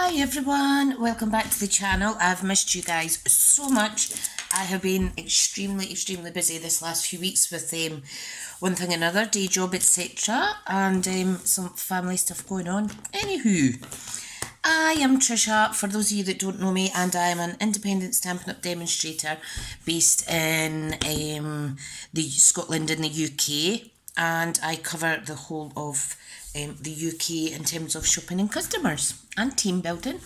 Hi everyone, welcome back to the channel. I've missed you guys so much. I have been extremely busy this last few weeks with one thing or another, day job, etc. and some family stuff going on. Anywho, I am Tricia, for those of you that don't know me, and I am an independent Stampin' Up demonstrator based in Scotland in the UK, and I cover the whole of the UK in terms of shopping and customers and team building.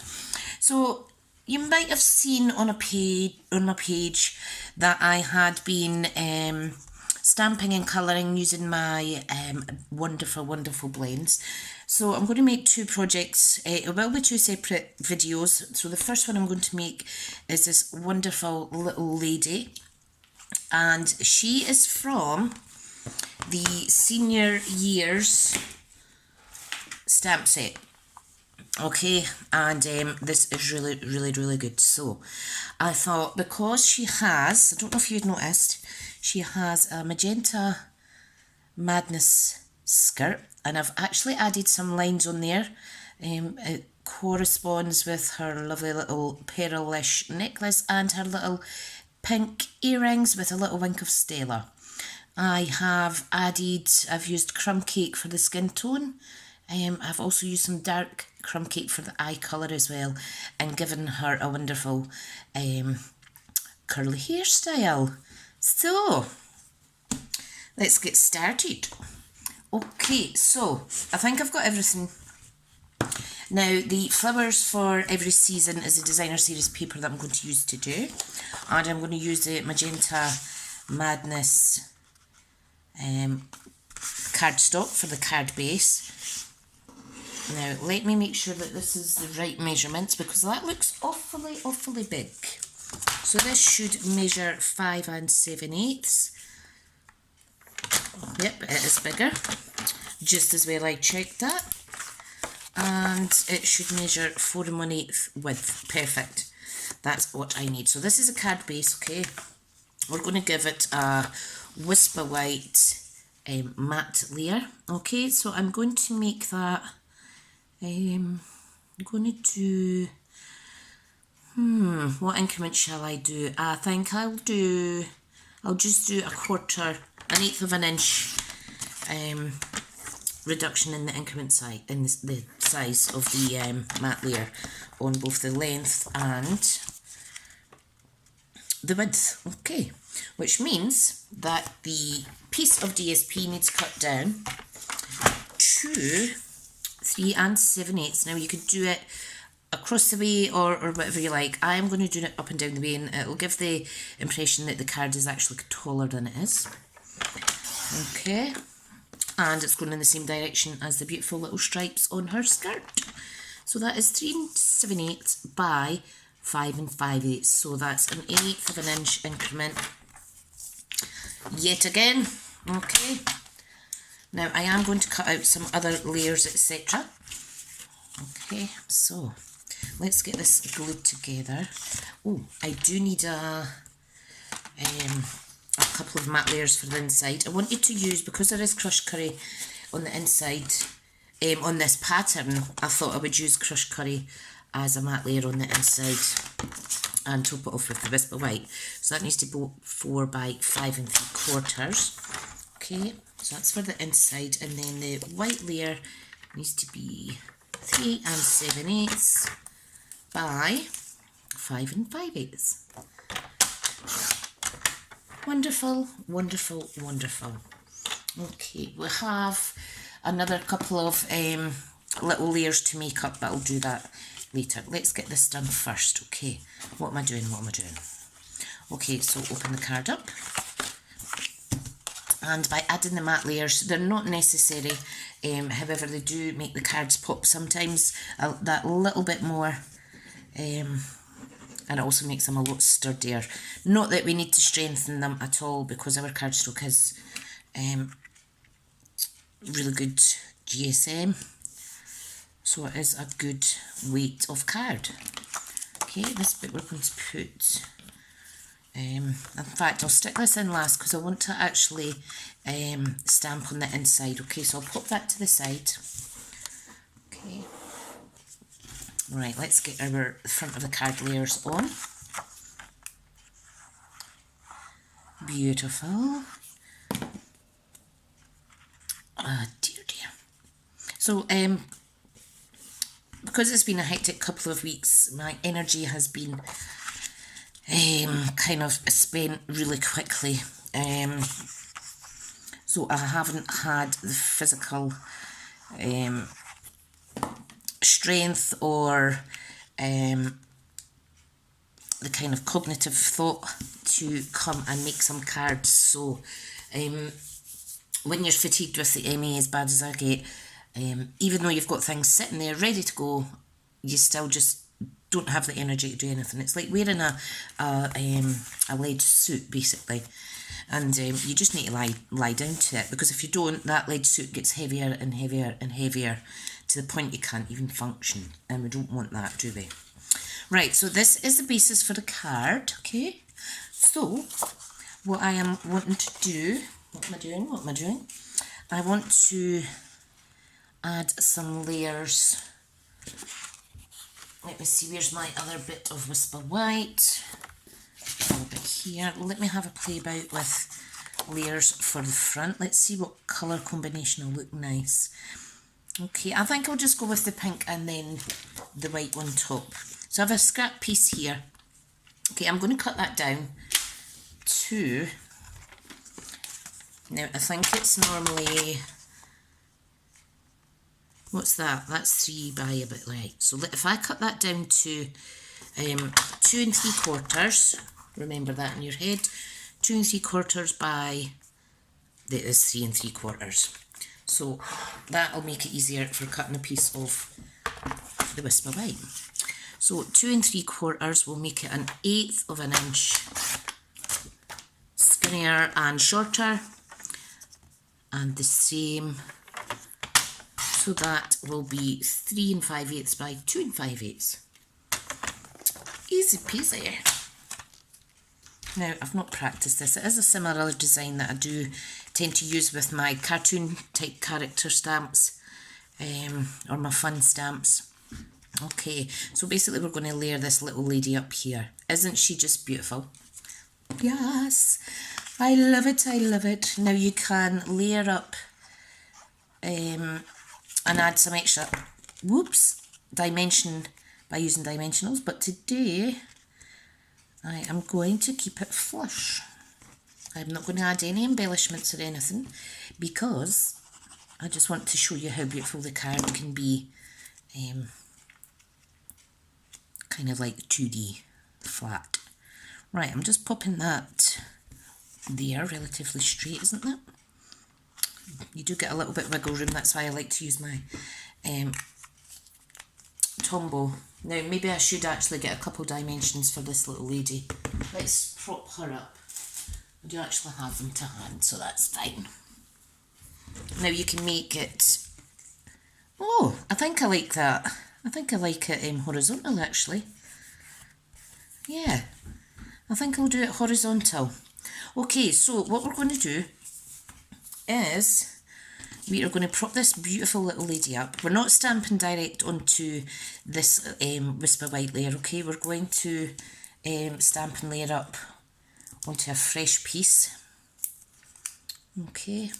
So you might have seen on my page that I had been stamping and colouring using my wonderful blends. So I'm going to make two projects. It will be two separate videos. So the first one I'm going to make is this wonderful little lady, and she is from the senior years stamp set. Okay, and this is really good. So I thought, because she has, I don't know if you've noticed, she has a magenta madness skirt, and I've actually added some lines on there. It corresponds with her lovely little pearlish necklace and her little pink earrings with a little wink of Stella. I've used crumb cake for the skin tone. I've also used some dark crumb cake for the eye colour as well, and given her a wonderful curly hairstyle. So let's get started. Okay, so I think I've got everything. Now, the flowers for every season is a designer series paper that I'm going to use to do, and I'm going to use the magenta madness cardstock for the card base. Now, let me make sure that this is the right measurements, because that looks awfully big. So this should measure 5 7/8. Yep, it is bigger. Just as well, I checked that. And it should measure 4 1/8 width. Perfect. That's what I need. So this is a card base, okay? We're going to give it a Whisper White matte layer. Okay, so I'm going to make that. I'm going to do, what increment shall I do? I think I'll just do an eighth of an inch reduction in the increment size, in the size of the matte layer on both the length and the width. Okay, which means that the piece of DSP needs cut down to 3 7/8. Now you could do it across the way or whatever you like. I am going to do it up and down the way, and it will give the impression that the card is actually taller than it is. Okay, and it's going in the same direction as the beautiful little stripes on her skirt. So that is 3 7/8 by 5 5/8. So that's an eighth of an inch increment yet again. Okay. Now, I am going to cut out some other layers, etc. Okay, so let's get this glued together. Oh, I do need a couple of matte layers for the inside. I wanted to use, because there is crushed curry on the inside, on this pattern, I thought I would use crushed curry as a matte layer on the inside and top it off with the Whisper White. So that needs to be 4 by 5 3/4. Okay. So that's for the inside, and then the white layer needs to be 3 7/8 by 5 5/8. Wonderful. Okay, we have another couple of little layers to make up, but I'll do that later. Let's get this done first. Okay, what am I doing? Okay, so open the card up. And by adding the matte layers, they're not necessary, however they do make the cards pop sometimes that little bit more, and it also makes them a lot sturdier. Not that we need to strengthen them at all, because our cardstock is really good GSM, so it is a good weight of card. Okay, this bit we're going to put, in fact, I'll stick this in last because I want to actually stamp on the inside. Okay, so I'll pop that to the side. Okay, Right, let's get our front of the card layers on. Beautiful. Ah, dear, dear. So, because it's been a hectic couple of weeks, my energy has been kind of spent really quickly. So I haven't had the physical strength or the kind of cognitive thought to come and make some cards. So when you're fatigued with the ME as bad as I get, even though you've got things sitting there ready to go, you still just don't have the energy to do anything. It's like wearing a lead suit, basically, and you just need to lie down to it, because if you don't, that lead suit gets heavier and heavier and heavier to the point you can't even function, and we don't want that, do we? Right, so this is the basis for the card, okay? So what I am wanting to do, what am I doing? I want to add some layers. Let me see, where's my other bit of Whisper White? A little bit here. Let me have a play about with layers for the front. Let's see what colour combination will look nice. Okay, I think I'll just go with the pink and then the white on top. So I have a scrap piece here. Okay, I'm going to cut that down to, now I think it's normally, what's that? That's 3 by a bit, right. So if I cut that down to 2 3/4, remember that in your head, 2 3/4 by, that is 3 3/4. So that'll make it easier for cutting a piece of the Whisper White. So 2 3/4 will make it 1/8 of an inch skinnier and shorter, and the same. So that will be 3 5/8 by 2 5/8. Easy peasy. Now, I've not practiced this. It is a similar design that I do tend to use with my cartoon type character stamps, or my fun stamps. Okay, so basically we're going to layer this little lady up here. Isn't she just beautiful? Yes, I love it, I love it. Now you can layer up and add some extra, dimension by using dimensionals, but today I am going to keep it flush. I'm not going to add any embellishments or anything, because I just want to show you how beautiful the card can be, kind of like 2D flat. Right, I'm just popping that there, relatively straight, isn't it? You do get a little bit of wiggle room, that's why I like to use my Tombow. Now maybe I should actually get a couple dimensions for this little lady. Let's prop her up. I do actually have them to hand, so that's fine. Now you can make it, oh, I think I like that. I think I like it horizontal, actually. Yeah, I think I'll do it horizontal. Okay, so what we're going to do is we are going to prop this beautiful little lady up. We're not stamping direct onto this Whisper White layer, okay? We're going to stamp and layer up onto a fresh piece. Okay,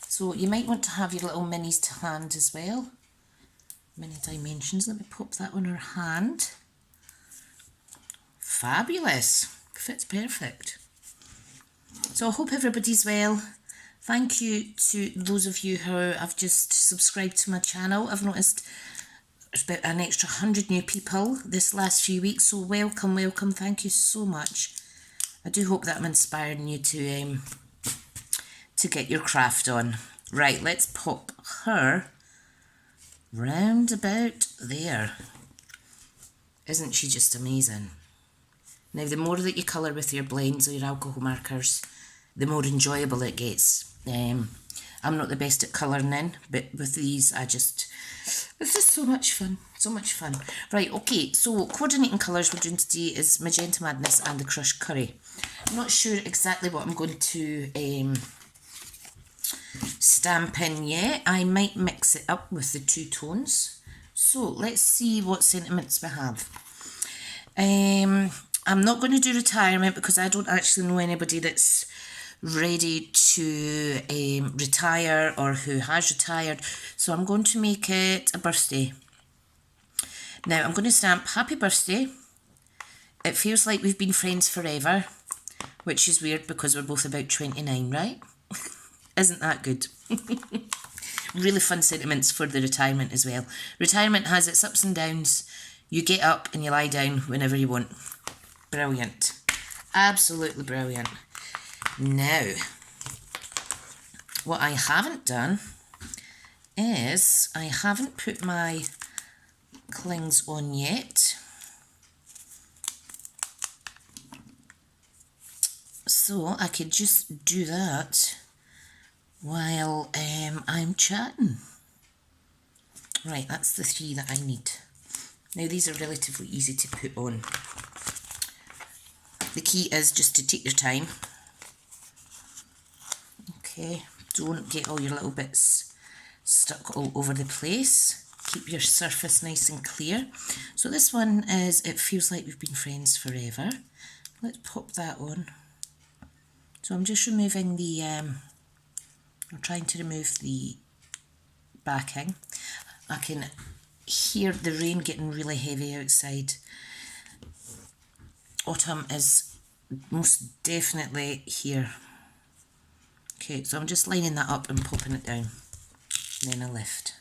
so you might want to have your little minis to hand as well. Mini dimensions. Let me pop that on her hand. Fabulous. Fits perfect. So I hope everybody's well. Thank you to those of you who have just subscribed to my channel. I've noticed there's about an extra 100 new people this last few weeks, so welcome, welcome. Thank you so much. I do hope that I'm inspiring you to get your craft on. Right, let's pop her round about there. Isn't she just amazing? Now, the more that you colour with your blends or your alcohol markers, the more enjoyable it gets. I'm not the best at colouring in, but with these, it's just so much fun, so much fun. Right, okay, so coordinating colours we're doing today is Magenta Madness and the Crushed Curry. I'm not sure exactly what I'm going to stamp in yet. I might mix it up with the two tones, So let's see what sentiments we have. I'm not going to do retirement because I don't actually know anybody that's ready to retire or who has retired. So I'm going to make it a birthday. Now I'm going to stamp happy birthday. It feels like we've been friends forever, which is weird because we're both about 29, right? Isn't that good? Really fun sentiments for the retirement as well. Retirement has its ups and downs. You get up and you lie down whenever you want. Brilliant. Absolutely brilliant. Now, what I haven't done is I haven't put my clings on yet. So I could just do that while I'm chatting. Right, that's the 3 that I need. Now these are relatively easy to put on. The key is just to take your time. Okay, don't get all your little bits stuck all over the place. Keep your surface nice and clear. So this one is It Feels Like We've Been Friends Forever. Let's pop that on. So I'm just removing the, I'm trying to remove the backing. I can hear the rain getting really heavy outside. Autumn is most definitely here. Okay, so I'm just lining that up and popping it down. And then I lift.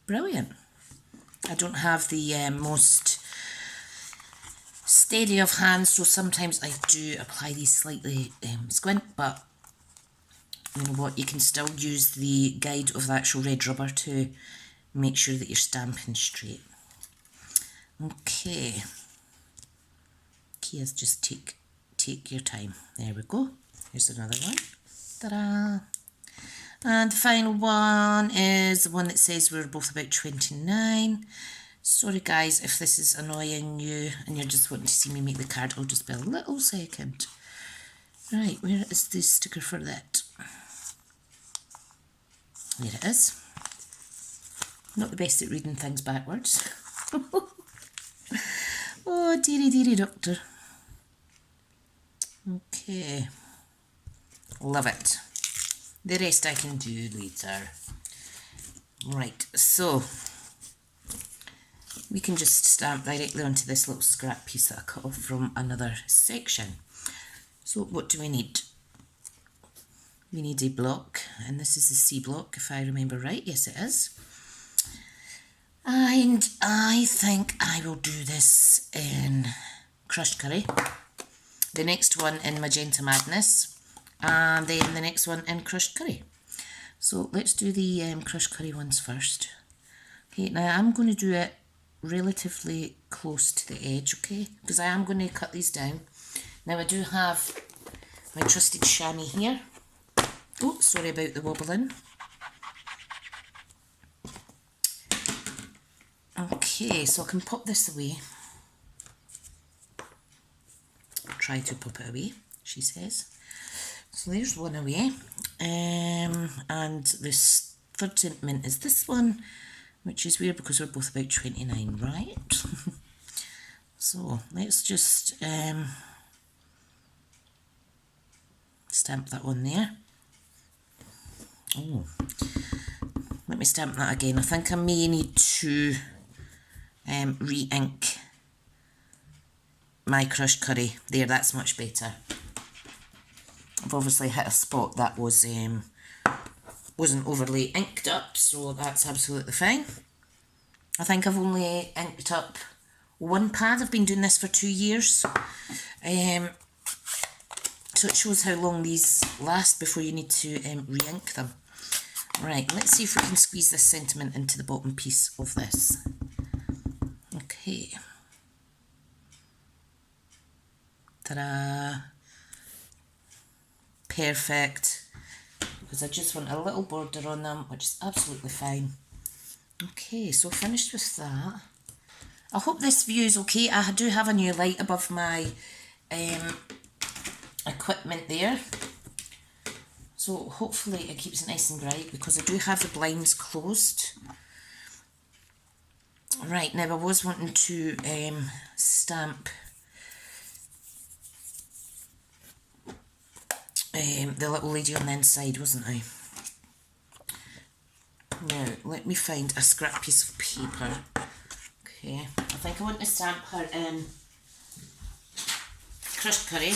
Brilliant. I don't have the most steady of hands, so sometimes I do apply these slightly squint, but you know what, you can still use the guide of the actual red rubber to make sure that you're stamping straight. Okay. Key is just take your time. There we go. Here's another one. Ta-da! And the final one is the one that says we're both about 29. Sorry guys if this is annoying you and you're just wanting to see me make the card. I'll just be a little second. Right, where is the sticker for that? There it is. Not the best at reading things backwards. Oh, dearie, dearie doctor. Okay. Love it. The rest I can do later. Right, so we can just stamp directly onto this little scrap piece that I cut off from another section. So what do we need? We need a block, and this is the C block if I remember right. Yes, it is. And I think I will do this in Crushed Curry. The next one in Magenta Madness. And then the next one in Crushed Curry. So let's do the Crushed Curry ones first. Okay, now I'm going to do it relatively close to the edge, okay? Because I am going to cut these down. Now I do have my trusted chamois here. Oh, sorry about the wobbling. Okay, so I can pop this away. Try to pop it away, she says. So there's one away. And this third sentiment is this one, which is weird because we're both about 29, right? So let's just stamp that on there. Oh, let me stamp that again. I think I may need to re-ink my Crushed Curry. There, that's much better. I've obviously hit a spot that was wasn't overly inked up, so that's absolutely fine. I think I've only inked up one pad. I've been doing this for 2 years. So it shows how long these last before you need to re-ink them. Right, let's see if we can squeeze this sentiment into the bottom piece of this. Okay. Ta-da! Perfect. Because I just want a little border on them, which is absolutely fine. Okay, so finished with that. I hope this view is okay. I do have a new light above my equipment there. So hopefully it keeps it nice and bright because I do have the blinds closed. Right, now I was wanting to stamp the little lady on the inside, wasn't I? Now, let me find a scrap piece of paper. Okay, I think I want to stamp her in crushed curry.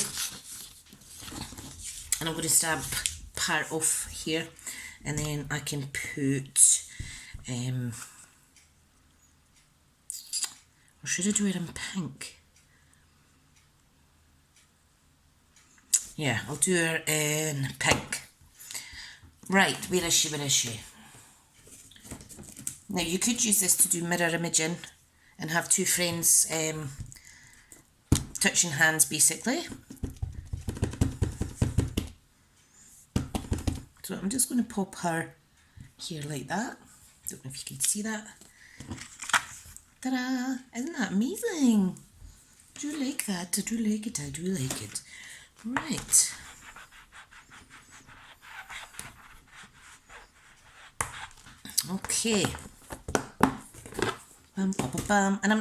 And I'm going to stamp part off here. And then I can put... or should I do it in pink? Yeah, I'll do her in pink. Right, where is she, where is she? Now you could use this to do mirror imaging and have two friends touching hands basically. So I'm just going to pop her here like that. Don't know if you can see that. Ta-da! Isn't that amazing? Do you like that? I do like it, I do like it. Right. Okay. Bam, bam, bam, bam. And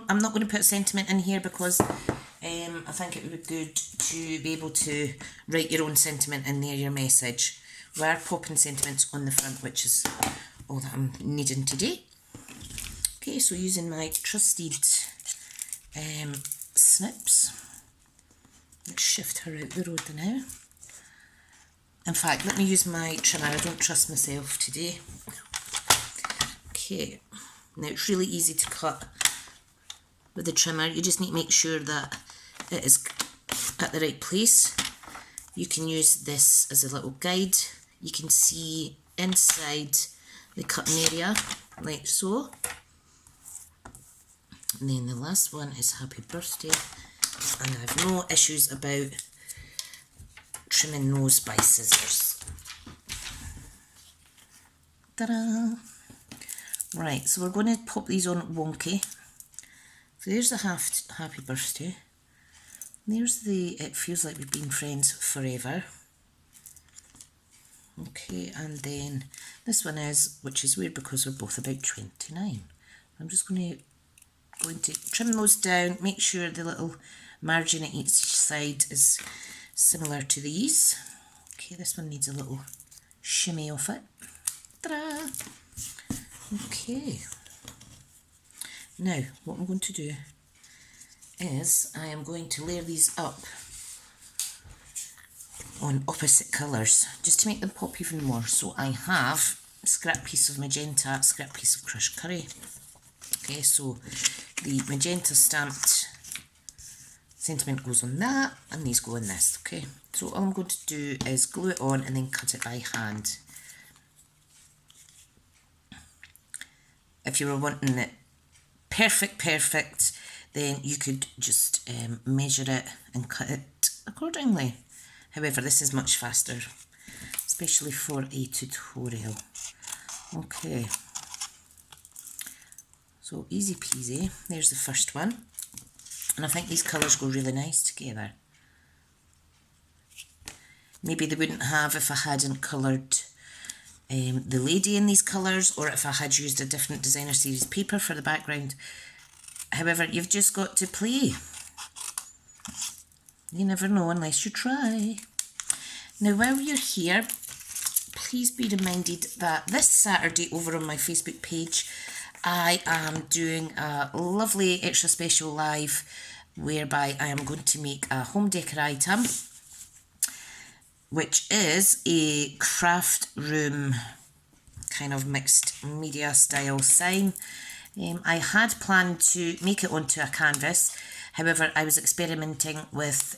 I'm not going to put sentiment in here because I think it would be good to be able to write your own sentiment in there, your message. We are popping sentiments on the front, which is all that I'm needing today. Okay, so using my trusted snips. Let's shift her out the road now. In fact, let me use my trimmer. I don't trust myself today. Okay, now it's really easy to cut with the trimmer. You just need to make sure that it is at the right place. You can use this as a little guide. You can see inside the cutting area, like so. And then the last one is happy birthday. And I have no issues about trimming those by scissors. Ta-da! Right, so we're going to pop these on wonky. So there's the happy birthday. There's the it feels like we've been friends forever. Okay, and then this one is, which is weird because we're both about 29. I'm just going to trim those down, make sure the little margin at each side is similar to these. Okay, this one needs a little shimmy off it. Ta-da! Okay. Now, what I'm going to do is I am going to layer these up on opposite colours just to make them pop even more. So I have a scrap piece of magenta, scrap piece of crushed curry. Okay, so the magenta stamped sentiment goes on that and these go on this. Okay, so all I'm going to do is glue it on and then cut it by hand. If you were wanting it perfect, then you could just measure it and cut it accordingly. However, this is much faster, especially for a tutorial. Okay, so easy peasy. There's the first one. And I think these colours go really nice together. Maybe they wouldn't have if I hadn't coloured the lady in these colours, or if I had used a different designer series paper for the background. However, you've just got to play. You never know unless you try. Now, while you're here, please be reminded that this Saturday over on my Facebook page, I am doing a lovely extra special live whereby I am going to make a home decor item, which is a craft room kind of mixed media style sign. I had planned to make it onto a canvas, however I was experimenting with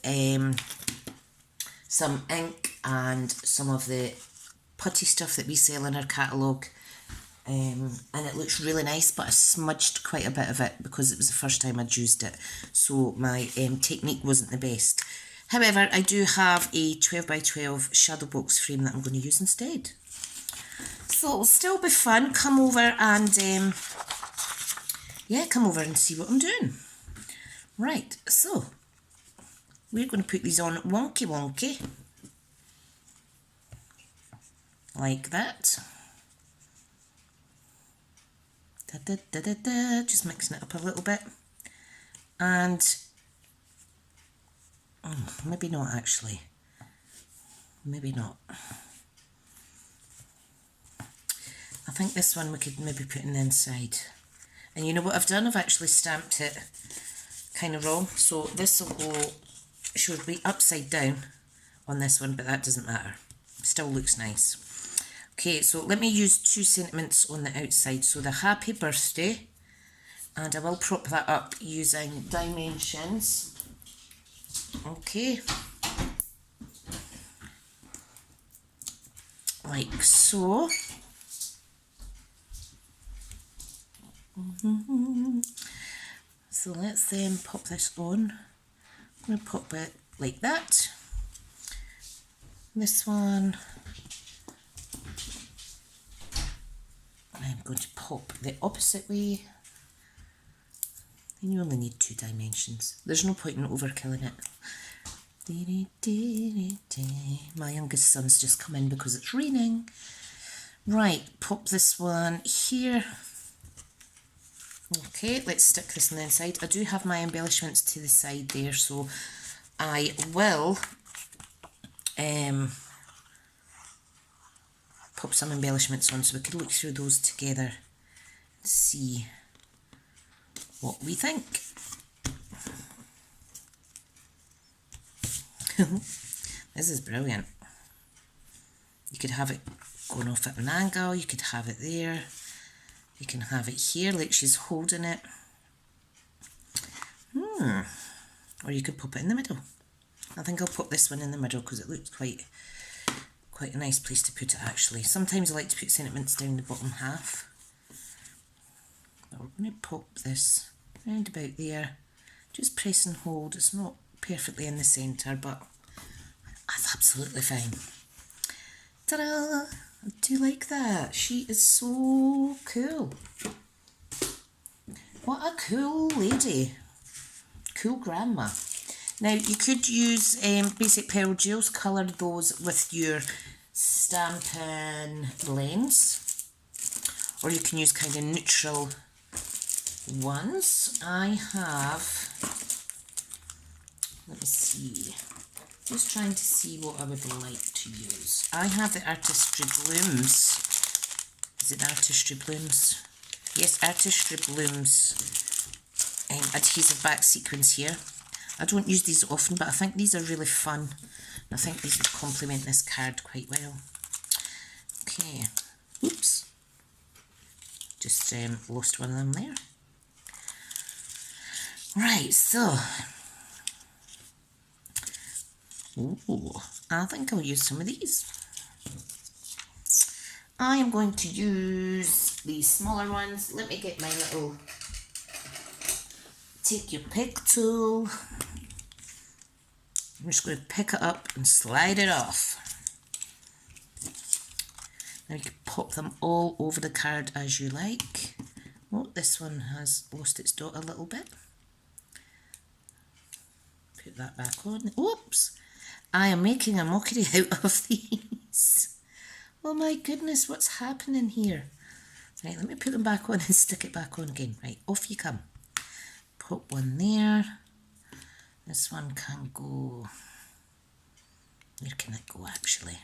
some ink and some of the putty stuff that we sell in our catalogue, and it looks really nice, but I smudged quite a bit of it because it was the first time I'd used it, so my technique wasn't the best. However, I do have a 12 by 12 shadow box frame that I'm going to use instead. So it'll still be fun. Come over and come over and see what I'm doing. Right, so we're going to put these on wonky like that. Just mixing it up a little bit. And maybe not actually. Maybe not. I think this one we could maybe put in the inside. And you know what I've done? I've actually stamped it kind of wrong. So this will go, should be upside down on this one, but that doesn't matter. Still looks nice. Okay, so let me use 2 sentiments on the outside. So the happy birthday, and I will prop that up using dimensions. Okay. Like so. So let's then pop this on. I'm going to pop it like that. This one, I'm going to pop the opposite way. Then you only need 2 dimensions. There's no point in overkilling it. My youngest son's just come in because it's raining. Right, pop this one here. Okay, let's stick this on the inside. I do have my embellishments to the side there, so I will pop some embellishments on so we can look through those together and see what we think. This is brilliant. You could have it going off at an angle, you could have it there. You can have it here like she's holding it. Or you could pop it in the middle. I think I'll put this one in the middle because it looks quite a nice place to put it actually. Sometimes I like to put sentiments down the bottom half. But we're going to pop this round about there. Just press and hold. It's not perfectly in the centre, but that's absolutely fine. Ta-da! I do like that. She is so cool. What a cool lady. Cool grandma. Now you could use basic pearl gels, colour those with your Stampin blends. Or you can use kind of neutral ones. I have, let me see. Just trying to see what I would like to use. I have the Artistry Blooms. Is it Artistry Blooms? Yes, Artistry Blooms adhesive back sequins here. I don't use these often, but I think these are really fun. I think these would complement this card quite well. Okay. Oops. Just lost one of them there. Right, so ooh, I think I'll use some of these. I am going to use these smaller ones. Let me get my little take your pick tool. I'm just going to pick it up and slide it off. Now you can pop them all over the card as you like. Oh, this one has lost its dot a little bit. Put that back on. Oops! I am making a mockery out of these. Oh my goodness, what's happening here? Right, let me put them back on and stick it back on again. Right, off you come. Put one there. This one can go... Where can it go actually?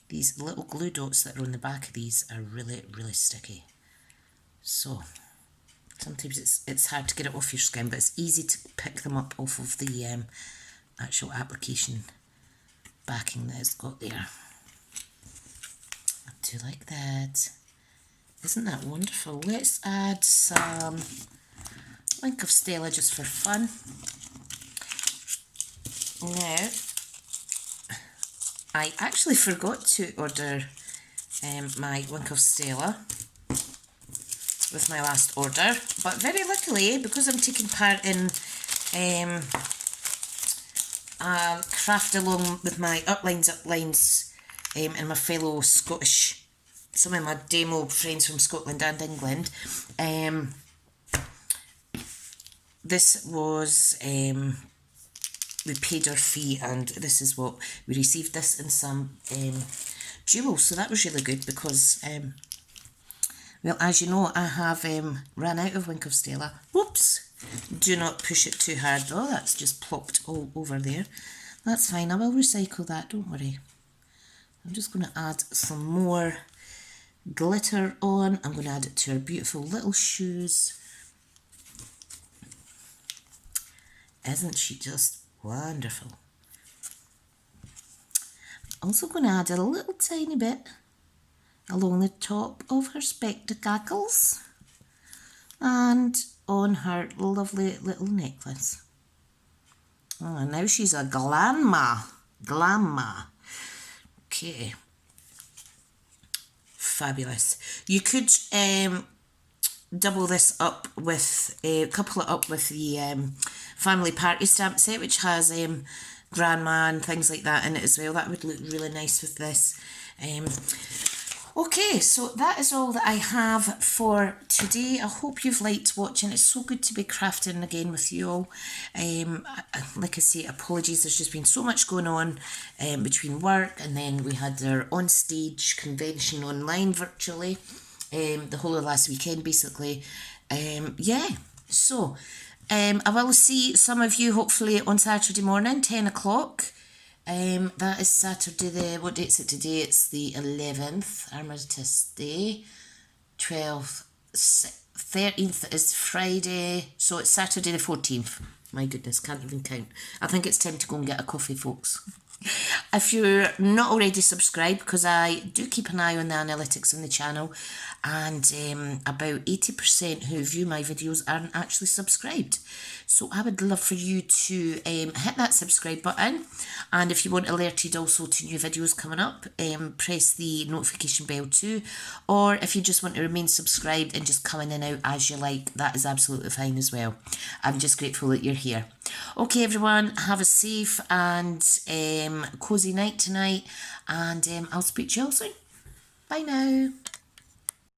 These little glue dots that are on the back of these are really, really sticky. So, sometimes it's hard to get it off your skin, but it's easy to pick them up off of the actual application backing that it's got there. I do like that. Isn't that wonderful? Let's add some link of Stella just for fun. Now, I actually forgot to order my Wink of Stella with my last order, but very luckily, because I'm taking part in a craft along with my uplines, and my fellow Scottish, some of my demo friends from Scotland and England, this was, we paid our fee and this is what we received, this and some jewels, so that was really good because Well, as you know, I have ran out of Wink of Stella. Whoops! Do not push it too hard. Oh, that's just plopped all over there. That's fine, I will recycle that, don't worry. I'm just going to add some more glitter on. I'm going to add it to her beautiful little shoes. Isn't she just wonderful? Also going to add a little tiny bit along the top of her spectacles and on her lovely little necklace. Oh, now she's a glamma. Glamma. Okay. Fabulous. You could double this up with, couple it up with the family party stamp set, which has grandma and things like that in it as well. That would look really nice with this. Okay, so that is all that I have for today. I hope you've liked watching. It's so good to be crafting again with you all. Like I say, apologies, there's just been so much going on between work, and then we had our on-stage convention online virtually the whole of last weekend basically. Yeah, so I will see some of you hopefully on Saturday morning, 10 o'clock. That is Saturday, what date is it today? It's the 11th, Armistice Day. 12th, 13th is Friday, so it's Saturday the 14th. My goodness, can't even count. I think it's time to go and get a coffee, folks. If you're not already subscribed, because I do keep an eye on the analytics on the channel, and about 80% who view my videos aren't actually subscribed. So I would love for you to hit that subscribe button, and if you want alerted also to new videos coming up, press the notification bell too, or if you just want to remain subscribed and just come in and out as you like, that is absolutely fine as well. I'm just grateful that you're here. Okay everyone, have a safe and cosy night tonight, and I'll speak to you all soon. Bye now.